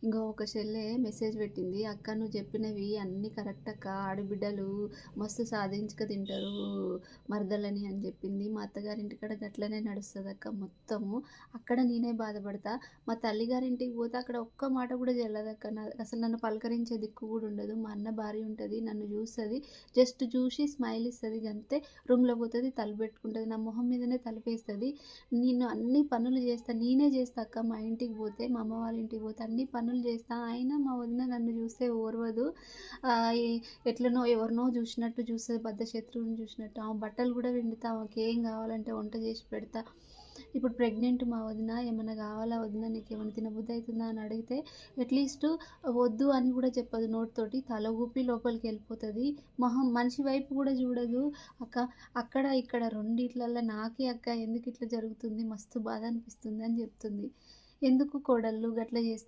ఇంగో ఒక చెల్లె మెసేజ్ పెట్టింది. "అక్క నువ్వు చెప్పినవి అన్నీ కరెక్ట్ అక్క. ఆడబిడ్డలు మస్తు సాధించుక తింటారు మరదలని" అని చెప్పింది. "మా అత్తగారింటికాడ గట్లనే నడుస్తదక్క మొత్తము. అక్కడ నేనే బాధపడతా. మా తల్లిగారింటికి పోతే అక్కడ ఒక్క మాట కూడా చెల్లదక్క. అసలు నన్ను పలకరించే దిక్కు కూడా ఉండదు. మా అన్న భార్య ఉంటది. నన్ను చూస్తది. జస్ట్ చూసి స్మైల్ ఇస్తది గంతే. రూమ్‌లో పోతది, తలుపు పెట్టుకుంటది. నా మొహం మీదనే తలుపేస్తది. నేను అన్ని పనులు చేస్తా. నేనే చేస్తా అక్క మా ఇంటికి పోతే, మా అమ్మ వాళ్ళ ఇంటికి పోతే అన్ని పనులు చేస్తా. అయినా మా వదిన నన్ను చూస్తే ఓర్వదు. ఈ ఎట్లనో ఎవరినో చూసినట్టు చూస్తది. బద్ధశత్రువుని చూసినట్టు. ఆమె బట్టలు కూడా పిండుతా. ఆమెకేం కావాలంటే వంట చేసి పెడతా. ఇప్పుడు ప్రెగ్నెంట్ మా వదిన. "ఏమన్నా కావాలా వదిన? నీకేమన్నా తినబుద్ధి అవుతుందా?" అని అడిగితే అట్లీస్ట్ వద్దు అని కూడా చెప్పదు నోటితోటి. తల ఊపి లోపలికి వెళ్ళిపోతుంది. మొహం మనిషి వైపు కూడా చూడదు. "అక్క అక్కడ ఇక్కడ రెండిట్లల్లో నాకే అక్క ఎందుకు ఇట్లా జరుగుతుంది? మస్తు బాధ అనిపిస్తుంది" అని చెప్తుంది. ఎందుకు కోడళ్ళు గట్ల చేస్తారు?